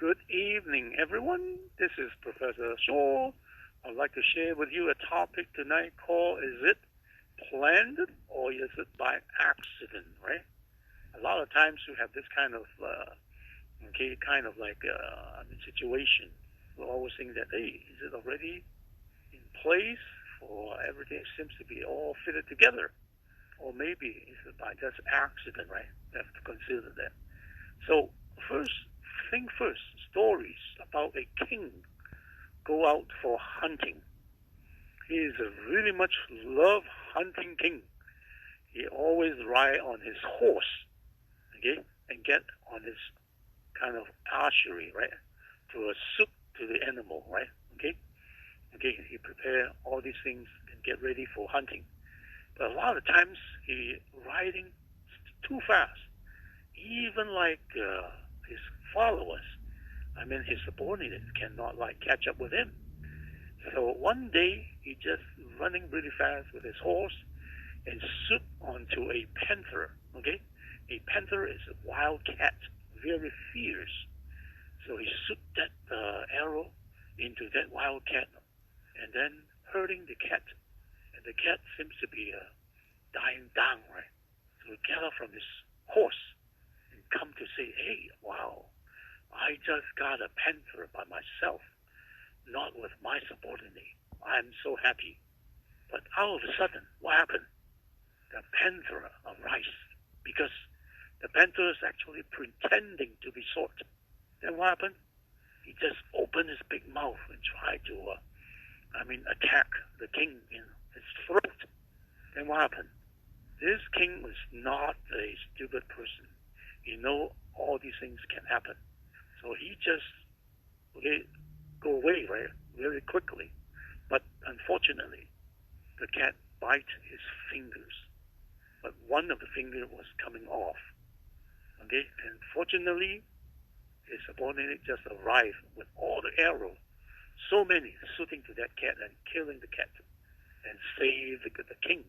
Good evening, everyone. This is Professor Shaw. I'd like to share with you a topic tonight called Is it planned or is it by accident, right? A lot of times we have this kind of, situation. We always think that, hey, is it already in place or everything seems to be all fitted together? Or maybe is it by just accident, right? We have to consider that. So first thing first, stories about a king go out for hunting. He is a really much loved hunting king. He always ride on his horse, okay, and get on his kind of archery, right, to suit to the animal, right, okay. He prepare all these things and get ready for hunting. But a lot of times he riding too fast. Even his followers, his subordinates cannot catch up with him. So one day he just running really fast with his horse and shoot onto a panther. Okay, a panther is a wild cat, very fierce. So he shoot that arrow into that wild cat, and then hurting the cat. And the cat seems to be dying down, right? So he get off from his horse and come to say, hey, wow, I just got a panther by myself, not with my subordinate. I'm so happy. But all of a sudden, what happened? The panther arises because the panther is actually pretending to be short. Then what happened? He just opened his big mouth and tried to, attack the king in his throat. Then what happened? This king was not a stupid person. He know all these things can happen. So he just go away, right, very quickly. But unfortunately, the cat bite his fingers. But one of the fingers was coming off. Okay, and fortunately, his subordinate just arrived with all the arrows, so many shooting to that cat and killing the cat, and saved the king.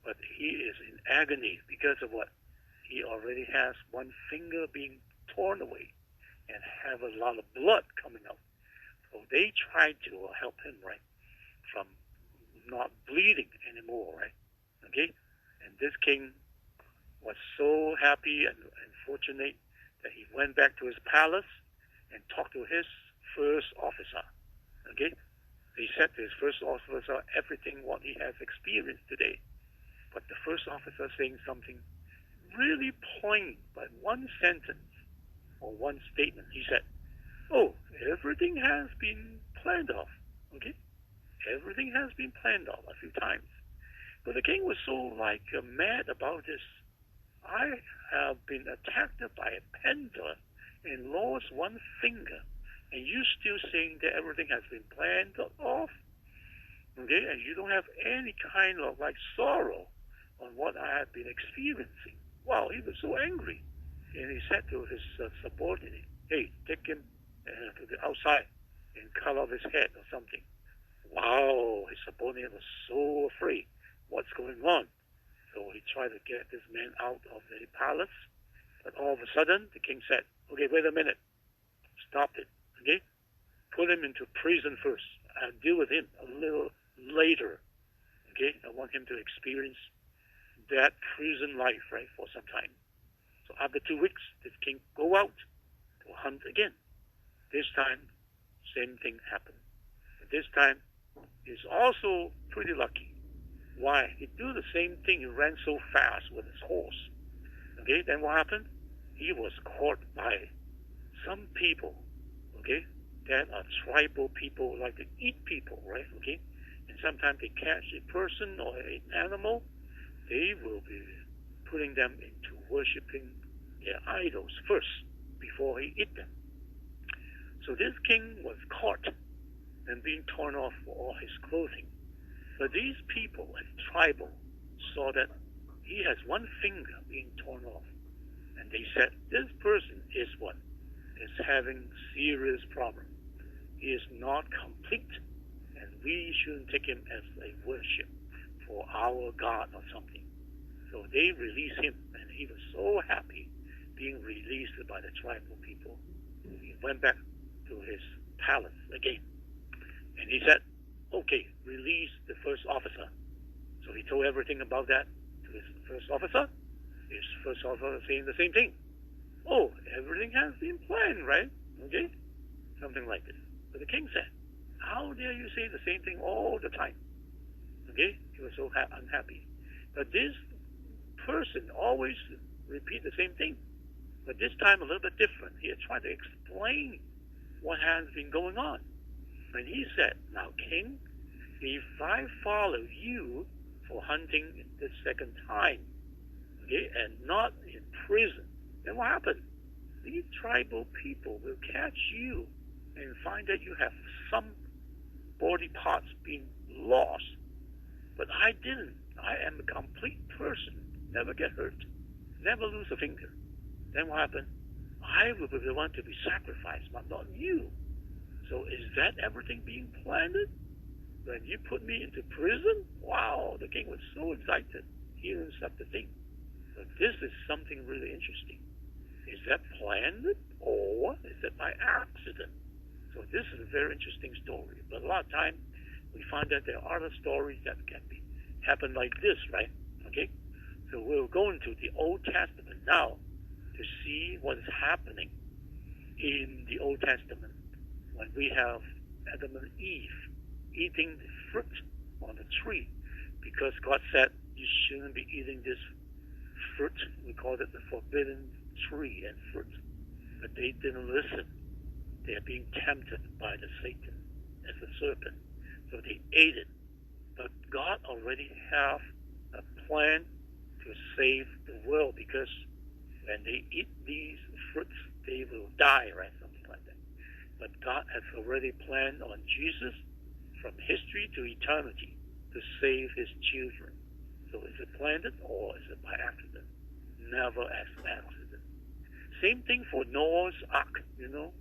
But he is in agony because of what? He already has one finger being torn away and have a lot of blood coming out. So they tried to help him, right, from not bleeding anymore, right? Okay? And this king was so happy and fortunate that he went back to his palace and talked to his first officer. Okay? He said to his first officer everything what he has experienced today. But the first officer saying something really plain, but one sentence or one statement. He said, oh, everything has been planned off. Okay? Everything has been planned off a few times. But the king was so mad about this. I have been attacked by a panther and lost one finger. And you still saying that everything has been planned off? Okay? And you don't have any kind of sorrow on what I have been experiencing. Wow, he was so angry. And he said to his subordinate, hey, take him to the outside and cut off his head or something. Wow, his subordinate was so afraid. What's going on? So he tried to get this man out of the palace. But all of a sudden, the king said, okay, wait a minute. Stop it. Okay? Put him into prison first. I'll deal with him a little later. Okay? I want him to experience that prison life, right, for some time. So after 2 weeks, this king go out to hunt again. This time, same thing happened. But this time, he's also pretty lucky. Why? He do the same thing. He ran so fast with his horse. Okay, then what happened? He was caught by some people, okay, that are tribal people, like to eat people, right, okay? And sometimes they catch a person or an animal, they will be putting them into worshiping their idols first before he eat them. So this king was caught and being torn off all his clothing. But these people, as tribal, saw that he has one finger being torn off. And they said, this person is having serious problem. He is not complete, and we shouldn't take him as a worship for our God or something. So they released him, and he was so happy being released by the tribal people. went back to his palace again. And he said, okay, release the first officer. So he told everything about that to his first officer. His first officer saying the same thing. Oh, everything has been planned, right? Okay? Something like this. But the king said, how dare you say the same thing all the time? Okay? He was so unhappy. But this person always repeat the same thing. But this time a little bit different. He had tried to explain what has been going on. And he said, now, king, if I follow you for hunting the second time, okay, and not in prison, then what happened? These tribal people will catch you and find that you have some body parts being lost. But I didn't. I am a complete person. Never get hurt. Never lose a finger. Then what happened? I will be the one to be sacrificed, but not you. So is that everything being planned? When you put me into prison? Wow, the king was so excited hearing such a thing. But this is something really interesting. Is that planned or is it by accident? So this is a very interesting story. But a lot of times we find that there are other stories that can be happen like this, right? Okay? So we'll go into the Old Testament now to see what is happening in the Old Testament when we have Adam and Eve eating the fruit on the tree because God said you shouldn't be eating this fruit. We call it the forbidden tree and fruit. But they didn't listen. They are being tempted by the Satan as a serpent. So they ate it. But God already have a plan to save the world because when they eat these fruits, they will die, right? Something like that. But God has already planned on Jesus from history to eternity to save his children. So is it planned or is it by accident? Never as an accident. Same thing for Noah's Ark, you know.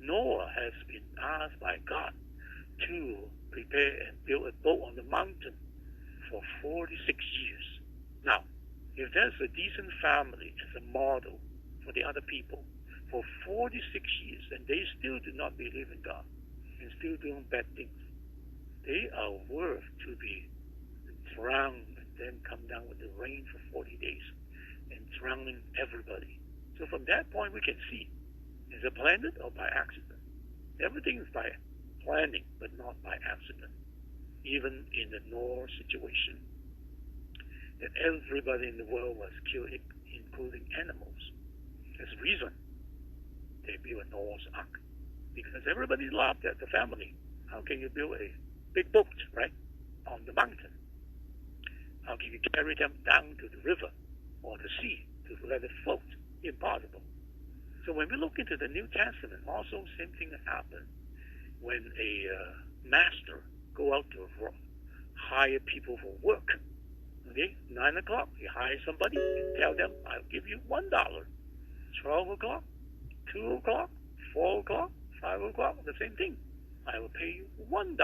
Noah has been asked by God to prepare and build a boat on the mountain for 46 years. Now, if there's a decent family as a model for the other people for 46 years and they still do not believe in God and still doing bad things, they are worth to be drowned and then come down with the rain for 40 days and drowning everybody. So from that point we can see, is it planned or by accident? Everything is by planning, but not by accident. Even in the Noah situation, that everybody in the world was killed, including animals. There's a reason they built a Noah's Ark. Because everybody laughed at the family. How can you build a big boat, right, on the mountain? How can you carry them down to the river or the sea to let it float? Impossible. So when we look into the New Testament, also same thing happened. When a master go out to hire people for work, okay, 9 o'clock, you hire somebody and tell them, I'll give you $1. 12 o'clock, 2 o'clock, 4 o'clock, 5 o'clock, the same thing. I will pay you $1.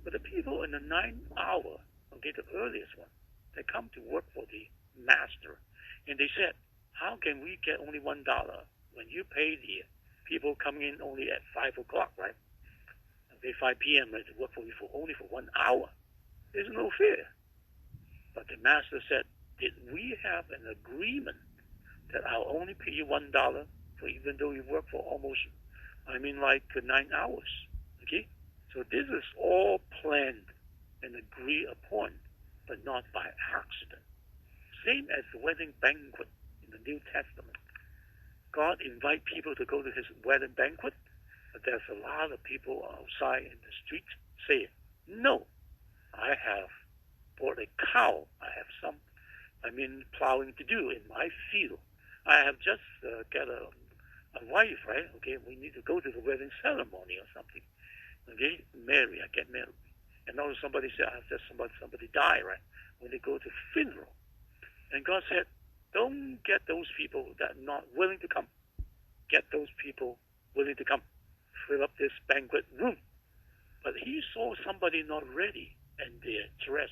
But the people in the 9th hour, okay, the earliest one, they come to work for the master. And they said, how can we get only $1 when you pay the people coming in only at 5 o'clock, right? Okay, 5 p.m. right, to work for you for only for 1 hour. There's no fair. But the master said, did we have an agreement that I'll only pay you $1 for even though you work for almost, like 9 hours? Okay? So this is all planned and agreed upon, but not by accident. Same as the wedding banquet in the New Testament. God invite people to go to his wedding banquet, but there's a lot of people outside in the street saying, no, I have bought a cow. I have some, plowing to do in my field. I have just got a wife, right? Okay, we need to go to the wedding ceremony or something. Okay, marry, I get married. And now somebody said, I have just somebody die, right? When they go to funeral. And God said, don't get those people that are not willing to come. Get those people willing to come. Fill up this banquet room. But he saw somebody not ready and their dress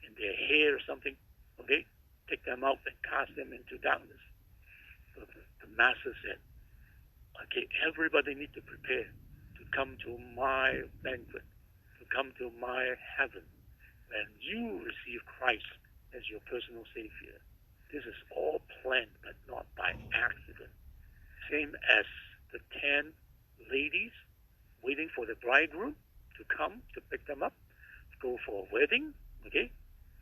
and their hair or something. Okay? Take them out and cast them into darkness. So the master said, Okay, everybody needs to prepare to come to my banquet, to come to my heaven, and you receive Christ as your personal Savior. This is all planned, but not by accident. Same as the 10 ladies waiting for the bridegroom to come to pick them up, to go for a wedding. Okay,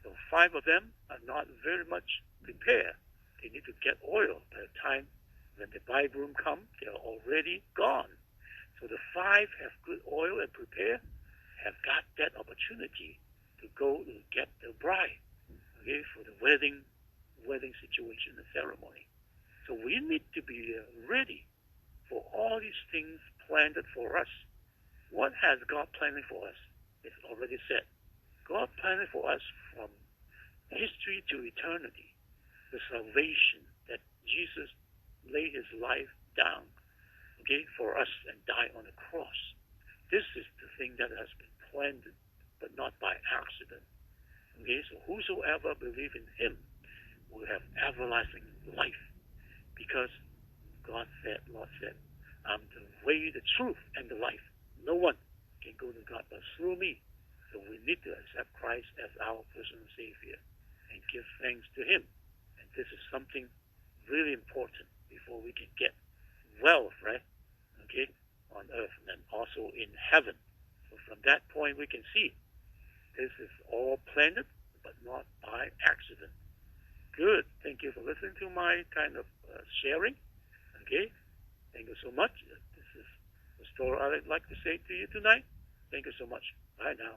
so 5 of them are not very much prepared. They need to get oil. By the time when the bridegroom comes, they're already gone. So the 5 have good oil and prepare, have got that opportunity to go and get the bride, okay, for the wedding situation and ceremony. So we need to be ready for all these things planned for us. What has God planned for us? It's already said. God planned for us from history to eternity, the salvation that Jesus laid his life down, okay, for us and died on the cross. This is the thing that has been planned, but not by accident. Okay, so whosoever believes in him will have everlasting life, because God said, Lord said, I'm the way, the truth, and the life. No one can go to God but through me. So we need to accept Christ as our personal Savior and give thanks to him. And this is something really important before we can get wealth, right? Okay, on earth and also in heaven. So from that point we can see this is all planned, but not by accident. Good. Thank you for listening to my kind of sharing. Okay. Thank you so much. This is the story I'd like to say to you tonight. Thank you so much. Bye now.